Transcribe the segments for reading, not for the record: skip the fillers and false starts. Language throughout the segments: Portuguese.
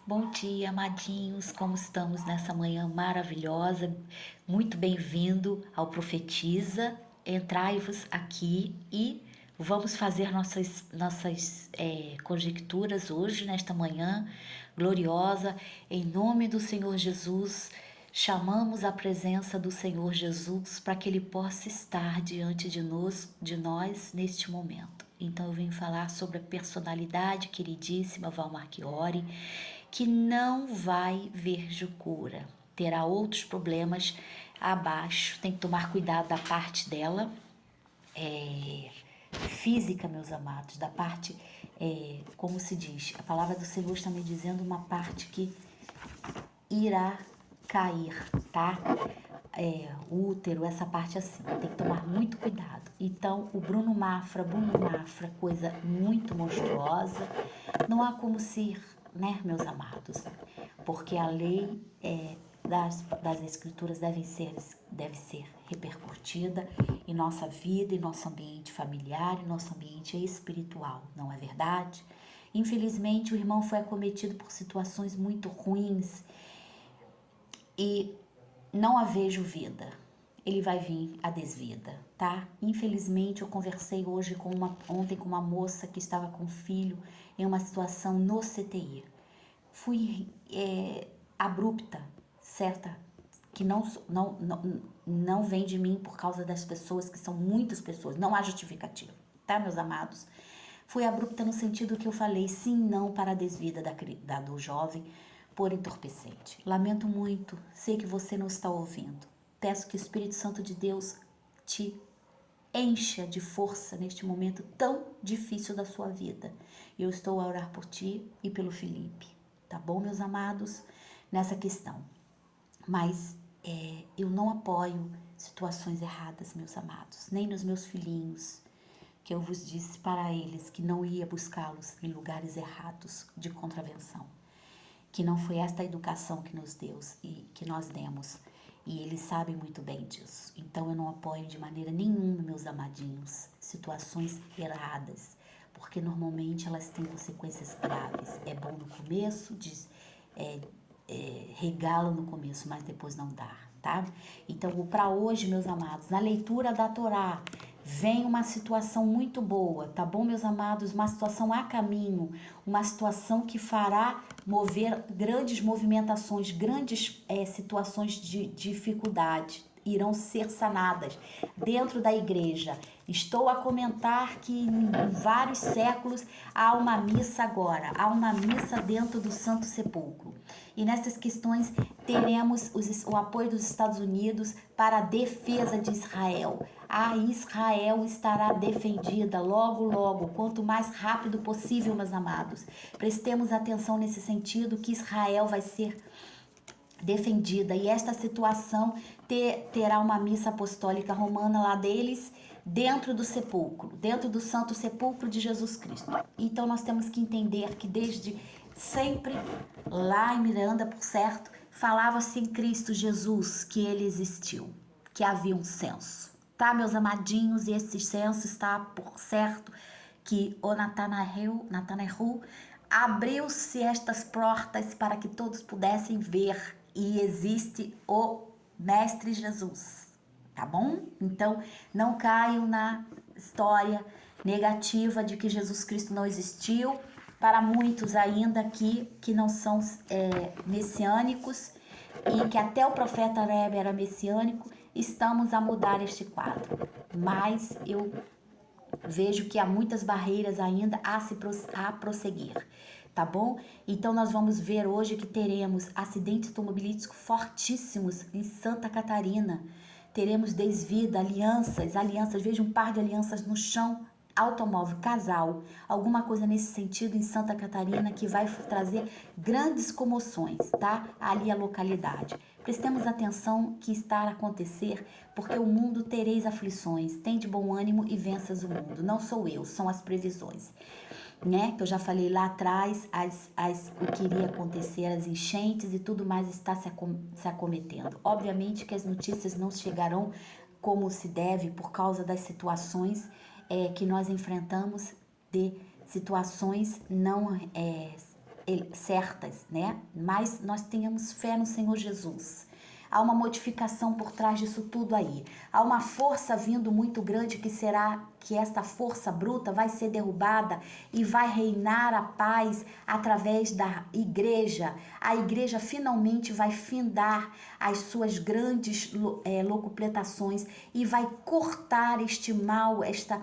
Bom dia, amadinhos, como estamos nessa manhã maravilhosa? Muito bem-vindo ao Profetiza. Entrai-vos aqui e vamos fazer nossas conjecturas hoje, nesta manhã gloriosa. Em nome do Senhor Jesus, chamamos a presença do Senhor Jesus para que Ele possa estar diante de nós neste momento. Então eu vim falar sobre a personalidade queridíssima Val Marchiori, que não vai ver cura, terá outros problemas abaixo, tem que tomar cuidado da parte dela, física, meus amados, da parte, como se diz, a palavra do Senhor está me dizendo uma parte que irá cair, tá? Útero, essa parte assim, tem que tomar muito cuidado. Então, o Bruno Mafra, coisa muito monstruosa, não há como ser, né, meus amados, porque a lei das escrituras deve ser repercutida em nossa vida, em nosso ambiente familiar, em nosso ambiente espiritual, não é verdade? Infelizmente, o irmão foi acometido por situações muito ruins e não a vejo vida. Ele vai vir a desvida, tá? Infelizmente, eu conversei ontem com uma moça que estava com um filho em uma situação no CTI. Fui abrupta, certa? Que não vem de mim por causa das pessoas, que são muitas pessoas, não há justificativa, tá, meus amados? Fui abrupta no sentido que eu falei sim, não para a desvida do jovem por entorpecente. Lamento muito, sei que você não está ouvindo. Peço que o Espírito Santo de Deus te encha de força neste momento tão difícil da sua vida. Eu estou a orar por ti e pelo Felipe, tá bom, meus amados, nessa questão. Mas eu não apoio situações erradas, meus amados, nem nos meus filhinhos, que eu vos disse para eles que não ia buscá-los em lugares errados de contravenção, que não foi esta a educação que nós demos, e eles sabem muito bem disso. Então eu não apoio de maneira nenhuma, meus amadinhos, situações erradas, porque normalmente elas têm consequências graves. É bom no começo, regala no começo, mas depois não dá, tá? Então, para hoje, meus amados, na leitura da Torá, vem uma situação muito boa, tá bom, meus amados? Uma situação a caminho, uma situação que fará mover grandes movimentações, grandes situações de dificuldade irão ser sanadas dentro da igreja. Estou a comentar que em vários séculos há uma missa agora, há uma missa dentro do Santo Sepulcro. E nessas questões teremos o apoio dos Estados Unidos para a defesa de Israel. A Israel estará defendida logo, logo, quanto mais rápido possível, meus amados. Prestemos atenção nesse sentido, que Israel vai ser defendida, e esta situação terá uma missa apostólica romana lá deles, dentro do sepulcro, dentro do santo sepulcro de Jesus Cristo. Então nós temos que entender que desde sempre, lá em Miranda, por certo, falava-se em Cristo Jesus que ele existiu, que havia um censo, tá, meus amadinhos? E esse censo está por certo que o Natanael abriu-se estas portas para que todos pudessem ver, e existe o Mestre Jesus, tá bom? Então, não caiam na história negativa de que Jesus Cristo não existiu. Para muitos ainda aqui que não são messiânicos, e que até o profeta Rebbe era messiânico, estamos a mudar este quadro. Mas eu vejo que há muitas barreiras ainda a prosseguir, tá bom? Então nós vamos ver hoje que teremos acidentes automobilísticos fortíssimos em Santa Catarina, teremos desvida, alianças, vejo um par de alianças no chão, automóvel, casal, alguma coisa nesse sentido em Santa Catarina que vai trazer grandes comoções, tá? Ali a localidade. Prestemos atenção que está a acontecer, porque o mundo tereis aflições, tem de bom ânimo e venças o mundo. Não sou eu, são as previsões, né? Que eu já falei lá atrás, o que iria acontecer, as enchentes e tudo mais está se acometendo. Obviamente que as notícias não chegarão como se deve por causa das situações que nós enfrentamos, de situações não certas, né? Mas nós tenhamos fé no Senhor Jesus. Há uma modificação por trás disso tudo aí. Há uma força vindo muito grande que será que essa força bruta vai ser derrubada e vai reinar a paz através da igreja. A igreja finalmente vai findar as suas grandes locupletações e vai cortar este mal, esta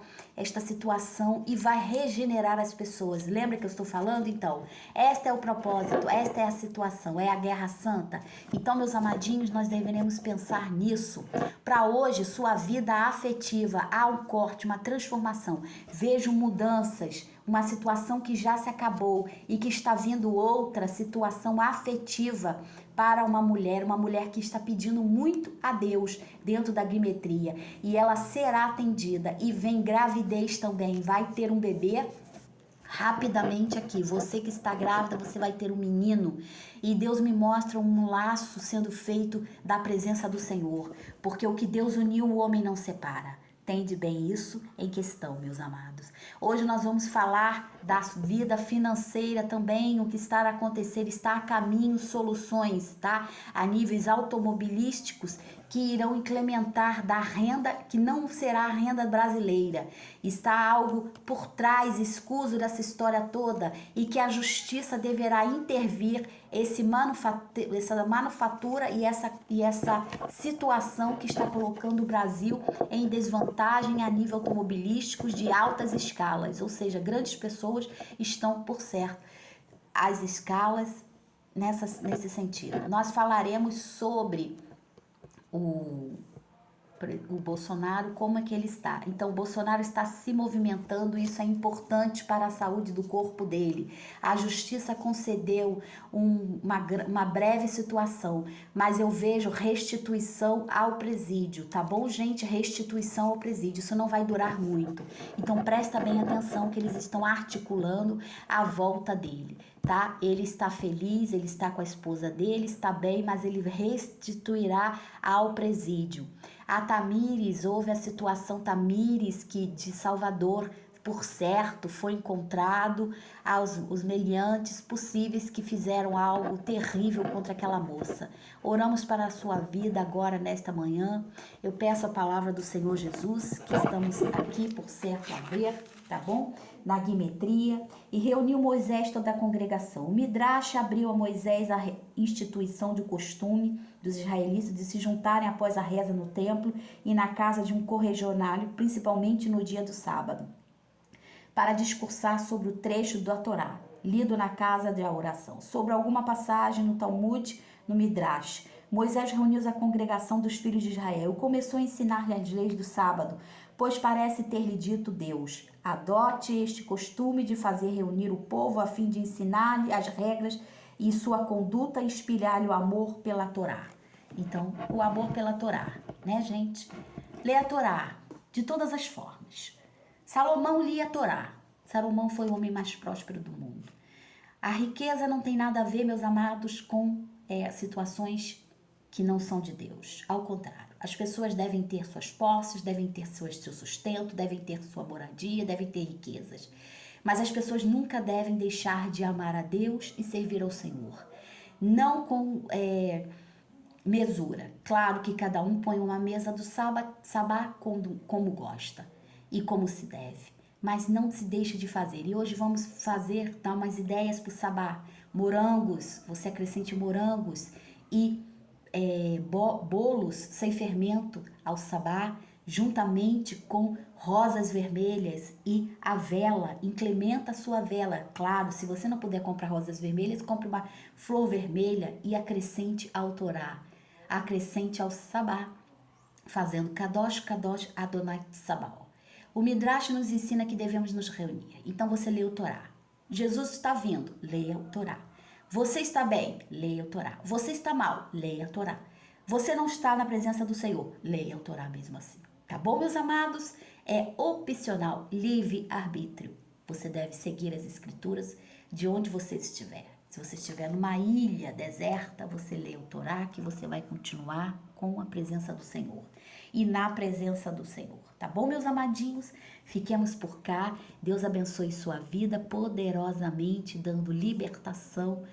situação e vai regenerar as pessoas. Lembra que eu estou falando? Então, este é o propósito, esta é a situação, é a guerra santa. Então, meus amadinhos, nós deveremos pensar nisso. Para hoje, sua vida afetiva, há um corte, uma transformação. Vejo mudanças, uma situação que já se acabou e que está vindo outra situação afetiva para uma mulher que está pedindo muito a Deus dentro da grimetria, e ela será atendida, e vem gravidez também, vai ter um bebê. Rapidamente aqui, você que está grávida, você vai ter um menino, e Deus me mostra um laço sendo feito da presença do Senhor, porque o que Deus uniu, o homem não separa. Entende bem isso em questão, meus amados. Hoje nós vamos falar da vida financeira também, o que está a acontecer, está a caminho soluções, tá? A níveis automobilísticos que irão incrementar da renda, que não será a renda brasileira. Está algo por trás, escuso dessa história toda, e que a justiça deverá intervir essa manufatura e essa situação que está colocando o Brasil em desvantagem a nível automobilístico de altas escalas, ou seja, grandes pessoas estão por certo as escalas nesse sentido. Nós falaremos sobre o Bolsonaro, como é que ele está. Então, o Bolsonaro está se movimentando, isso é importante para a saúde do corpo dele. A justiça concedeu uma breve situação, mas eu vejo restituição ao presídio, tá bom, gente? Restituição ao presídio, isso não vai durar muito. Então, presta bem atenção que eles estão articulando a volta dele, tá? Ele está feliz, ele está com a esposa dele, está bem, mas ele restituirá ao presídio. A Tamires, houve a situação Tamires, que de Salvador, por certo, foi encontrado os meliantes possíveis que fizeram algo terrível contra aquela moça. Oramos para a sua vida agora, nesta manhã. Eu peço a palavra do Senhor Jesus, que estamos aqui, por certo, a ver, tá bom? Na guimetria, e reuniu Moisés toda a congregação. O Midrash abriu a Moisés a instituição de costume dos israelitas de se juntarem após a reza no templo e na casa de um corregionário, principalmente no dia do sábado, para discursar sobre o trecho da Torá, lido na casa de oração, sobre alguma passagem no Talmud, no Midrash. Moisés reuniu a congregação dos filhos de Israel e começou a ensinar-lhe as leis do sábado, pois parece ter-lhe dito Deus: adote este costume de fazer reunir o povo a fim de ensinar-lhe as regras e sua conduta e espelhar-lhe o amor pela Torá. Então, o amor pela Torá, né, gente? Lê a Torá de todas as formas. Salomão lia a Torá. Salomão foi o homem mais próspero do mundo. A riqueza não tem nada a ver, meus amados, com situações que não são de Deus. Ao contrário, as pessoas devem ter suas posses, devem ter seu sustento, devem ter sua moradia, devem ter riquezas. Mas as pessoas nunca devem deixar de amar a Deus e servir ao Senhor. Não com mesura. Claro que cada um põe uma mesa do sabá como gosta e como se deve, mas não se deixe de fazer. E hoje vamos dar umas ideias para o sabá. Morangos, você acrescente morangos e bolos sem fermento ao sabá, juntamente com rosas vermelhas e a vela. Incrementa a sua vela. Claro, se você não puder comprar rosas vermelhas, compre uma flor vermelha e acrescente ao Torá, acrescente ao sabá, fazendo Kadosh, Kadosh, Adonai Tsabaoth. O Midrash nos ensina que devemos nos reunir. Então você lê o Torá. Jesus está vindo, leia o Torá. Você está bem, leia o Torá. Você está mal, leia o Torá. Você não está na presença do Senhor, leia o Torá mesmo assim. Tá bom, meus amados? É opcional, livre-arbítrio. Você deve seguir as escrituras de onde você estiver. Se você estiver numa ilha deserta, você lê o Torá, que você vai continuar com a presença do Senhor. E na presença do Senhor. Tá bom, meus amadinhos? Fiquemos por cá. Deus abençoe sua vida poderosamente, dando libertação